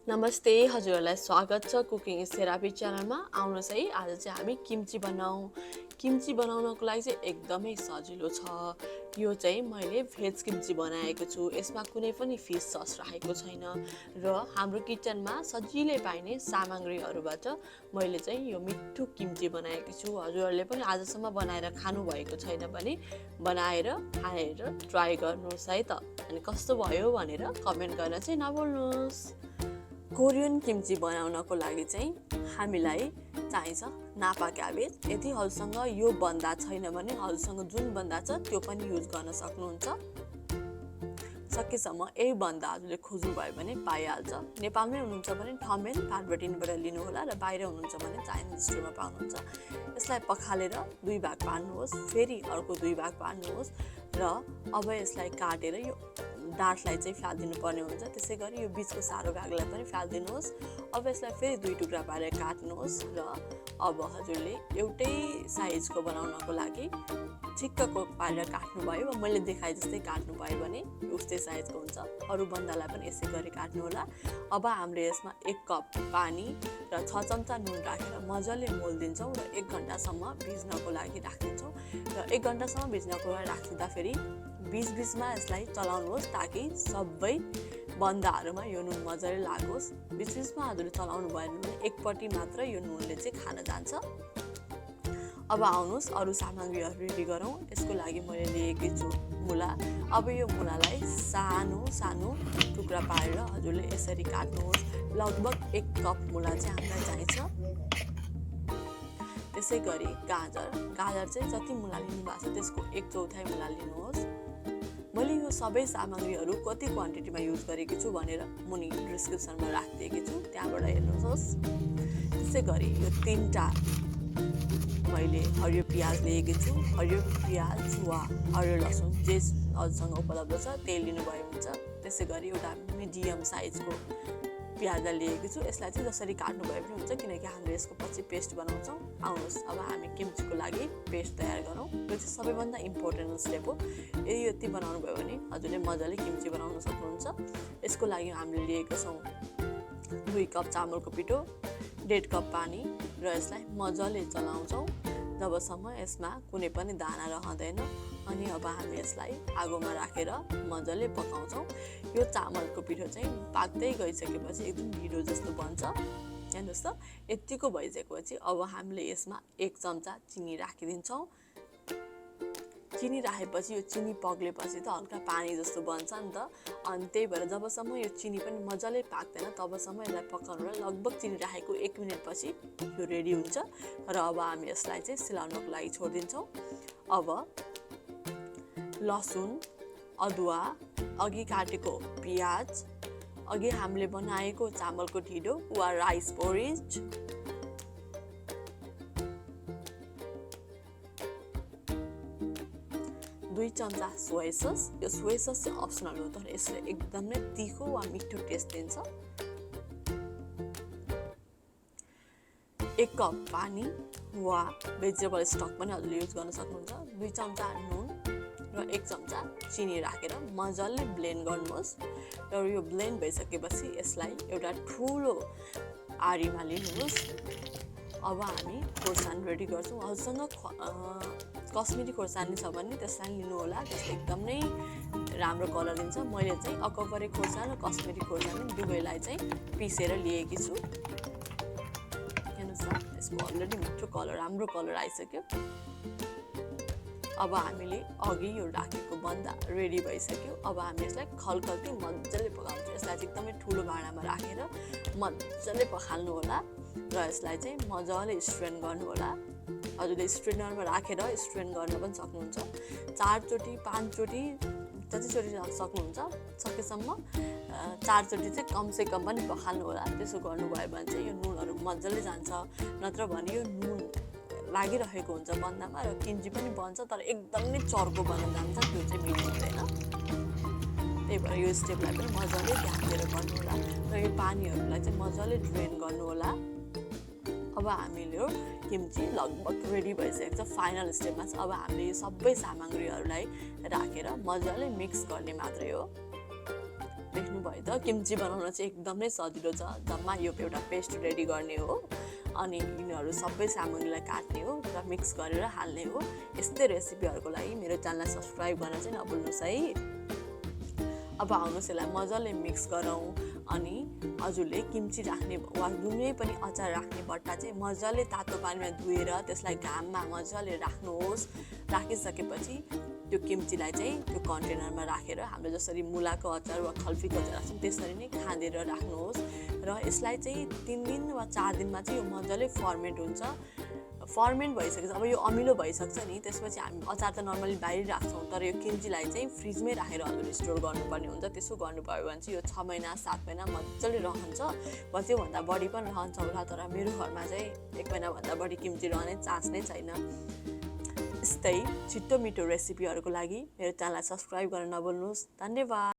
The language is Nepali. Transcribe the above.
नमस्ते हजुरहरूलाई स्वागत छ कुकिङ इज थेरापी च्यानलमा। आउनुहोस् है, आज चाहिँ हामी किम्ची बनाऊँ। किम्ची बनाउनको लागि चाहिँ एकदमै सजिलो छ। यो चाहिँ मैले भेज किम्ची बनाएको छु। यसमा कुनै पनि फिस सस राखेको छैन र हाम्रो किचनमा सजिलै पाइने सामग्रीहरूबाट मैले चाहिँ यो मिठो किम्ची बनाएको छु। हजुरहरूले पनि आजसम्म बनाएर खानुभएको छैन भने बनाएर खाएर ट्राई गर्नुहोस् है त। अनि कस्तो भयो भनेर कमेन्ट गर्न चाहिँ नभुल्नुहोस्। कोरियन किम्ची बनाउनको लागि चाहिँ हामीलाई चाहिन्छ नापा क्याबेज। यदि हजुरसँग यो बन्दा छैन भने हजुरसँग जुन बन्दा छ त्यो पनि युज गर्न सक्नुहुन्छ। सकेसम्म यही बन्दा हजुरले खोज्नुभयो भने पाइहाल्छ। नेपालमै हुनुहुन्छ भने ठमेल फाटबटिनबाट लिनुहोला र बाहिर हुनुहुन्छ भने चाइनिज स्टोरमा पाउनुहुन्छ। यसलाई पखालेर 2 भाग पार्नुहोस्, फेरि अर्को 2 भाग पार्नुहोस् र अब यसलाई काटेर यो डाँठलाई चाहिँ फ्यालिदिनु पर्ने हुन्छ। त्यसै गरी यो बिचको सानो भागलाई पनि फ्यालिदिनुहोस्। अब यसलाई फेरि 2 टुक्रा पारेर काट्नुहोस् र अब हजुरले एउटै साइजको बनाउनको लागि ठिक्कको पारेर काट्नुभयो वा मैले देखाए जस्तै काट्नुभयो भने उस्तै साइजको हुन्छ। अरू बन्दालाई पनि यसै गरी काट्नु होला। अब हामीले यसमा 1 कप पानी र 6 चम्चा नुन राखेर मजाले मोल्दिन्छौँ र 1 घन्टासम्म भिज्नको लागि राखिदिन्छौँ। र 1 घन्टासम्म भिज्नको लागि राखिदिँदा फेरि बिचमा यसलाई चलाउनुहोस् ताकि सबै बन्दाहरूमा यो नुन मजाले लागोस्। बिचमा हजुरले चलाउनु भएन भने एकपट्टि मात्र यो नुनले चाहिँ खान जान्छ। अब आउनुहोस् अरू सामग्रीहरू रेडी गरौँ। यसको लागि मैले लिएकी छु मुला। अब यो मुलालाई सानो सानो टुक्रा पारेर हजुरले यसरी काट्नुहोस्। लगभग 1 कप मुला चाहिँ हामीलाई चाहिन्छ। त्यसै गरी गाजर चाहिँ जति मुला लिनुभएको छ त्यसको 1/4 मुला लिनुहोस्। मैले यो सबै सामग्रीहरू कति क्वान्टिटीमा युज गरेकी छु भनेर मुनि डिस्क्रिप्सनमा राखिदिएकी छु, त्यहाँबाट हेर्नुहोस्। त्यसै गरी यो 3टा मैले हरियो प्याज लिएकी छु। हरियो प्याज वा हरियो लसुन जे हजुरसँग उपलब्ध छ त्यही लिनुभयो हुन्छ। त्यसै गरी एउटा मिडियम साइजको प्याजलाई लिएको छु। यसलाई चाहिँ जसरी काट्नुभयो पनि हुन्छ किनकि हामीले यसको पछि पेस्ट बनाउँछौँ। आउनुहोस् अब हामी किम्चीको लागि पेस्ट तयार गरौँ। यो चाहिँ सबैभन्दा इम्पोर्टेन्ट स्टेप हो। यदि यति बनाउनु भयो भने हजुरले मजाले किम्ची बनाउन सक्नुहुन्छ। यसको लागि हामीले लिएको छौँ 2 कप चामलको पिठो, 1.5 कप पानी र यसलाई मजाले चलाउँछौँ जबसम्म यसमा कुनै पनि दाना रहँदैन। अनि अब हामी यसलाई आगोमा राखेर मजाले पकाउँछौँ। यो चामलको पिठो चाहिँ पाक्दै गइसकेपछि एकदम ढिलो जस्तो बन्छ। हेर्नुहोस् त, यतिको भइसकेपछि अब हामीले यसमा 1 चम्चा चिनी राखिदिन्छौँ। चिनी राखेपछि यो चिनी पग्लेपछि त हल्का पानी जस्तो बन्छ नि त। अनि त्यही भएर जबसम्म यो चिनी पनि मजाले पाक्दैन तबसम्म यसलाई पकाउनुलाई लगभग चिनी राखेको 1 मिनटपछि यो रेडी हुन्छ। र अब हामी यसलाई चाहिँ सिलाउनको लागि छोडिदिन्छौँ। अब लसुन, अदुवा, अघि काटेको प्याज, अघि हामीले बनाएको चामलको ढिँडो वा राइस पोरिज, 2 चम्चा सोया सस। यो सोया सस चाहिँ अप्सनल हो तर यसले एकदमै तीखो वा मिठो टेस्ट दिन्छ। 1 कप पानी वा भेजिटेबल स्टक पनि हजुरले युज गर्न सक्नुहुन्छ। 2 चम्चा नुन र 1 चम्चा चिनी राखेर मजाले ब्लेन्ड गर्नुहोस्। र यो ब्लेन्ड भइसकेपछि यसलाई एउटा ठुलो आरीमा लिनुहोस्। अब हामी खोर्सानी रेडी गर्छौँ। हजुरसँग कश्मिरी खोर्सानी छ भने त्यसलाई लिनु होला, त्यसले एकदमै राम्रो कलर दिन्छ। मैले चाहिँ अकबरे खोर्सानी र कश्मिरी खोर्सानी दुवैलाई चाहिँ पिसेर लिएकी छु। हेर्नुहोस् त, यसको अलरेडी मिठो कलर, राम्रो कलर आइसक्यो। अब हामीले अघि यो राखेको बन्दा रेडी भइसक्यो। अब हामी यसलाई खलखल्ती मजाले पकाउँछौँ। यसलाई चाहिँ एकदमै ठुलो भाँडामा राखेर मजाले पखाल्नु होला र यसलाई चाहिँ मजाले स्ट्रेन गर्नु होला। हजुरले स्ट्रेनरमा राखेर स्ट्रेन गर्न पनि सक्नुहुन्छ। 4 चोटि 5 चोटि जतिचोटि सक्नुहुन्छ सकेसम्म 4 चोटि चाहिँ कमसे कम पनि पखाल्नु होला। त्यसो गर्नुभयो भने चाहिँ यो नुनहरू मजाले जान्छ। नत्र भने यो नुन लागिरहेको हुन्छ बन्दामा र किम्ची पनि बन्छ तर एकदमै चर्को बन्न जान्छ, त्यो चाहिँ मिठो हुँदैन। त्यही भएर यो स्टेपलाई पनि मजाले ध्यान दिएर गर्नु होला र यो पानीहरूलाई चाहिँ मजाले ड्रेन गर्नु होला। अब हामीले यो किम्ची लगभग रेडी भइसकेको छ, फाइनल स्टेपमा छ। अब हामीले यो सबै सामग्रीहरूलाई राखेर मजाले मिक्स गर्ने मात्रै हो। देख्नुभयो त किम्ची बनाउन चाहिँ एकदमै सजिलो छ। जम्मा यो एउटा पेस्ट रेडी गर्ने हो अनि यिनीहरू सबै सामग्रीलाई काट्ने हो र मिक्स गरेर हाल्ने हो। यस्तै रेसिपीहरूको लागि मेरो च्यानललाई सब्सक्राइब गर्न चाहिँ नभुल्नुहोस् है। अब आउनुहोस् यसलाई मजाले मिक्स गरौँ अनि हजुरले किम्ची राख्ने वा जुनै पनि अचार राख्ने बट्टा चाहिँ मजाले तातो पानीमा धोएर त्यसलाई घाममा मजाले राख्नुहोस्। राखिसकेपछि त्यो किम्चीलाई चाहिँ त्यो कन्टेनरमा राखेर हाम्रो जसरी मुलाको अचार वा खल्फीको अचार राख्छौँ त्यसरी नै खाँदेर राख्नुहोस् र यसलाई चाहिँ 3 दिन वा 4 दिनमा चाहिँ यो मजाले फर्मेन्ट हुन्छ। फर्मेन्ट भइसकेपछि अब यो अमिलो भइसक्छ नि, त्यसपछि हामी अचार त नर्मली बाहिर राख्छौँ तर यो किम्चीलाई चाहिँ फ्रिजमै राखेर हजुर स्टोर गर्नुपर्ने हुन्छ। त्यसो गर्नुभयो भने चाहिँ यो 6 महिना 7 महिना मजाले रहन्छ वा त्योभन्दा बढी पनि रहन्छ होला। तर मेरो घरमा चाहिँ 1 महिनाभन्दा बढी किम्ची रहने चान्स नै छैन। यस्तै छिट्टो मिठो रेसिपीहरूको लागि मेरो च्यानललाई सब्सक्राइब गर्न नभुल्नुहोस्। धन्यवाद।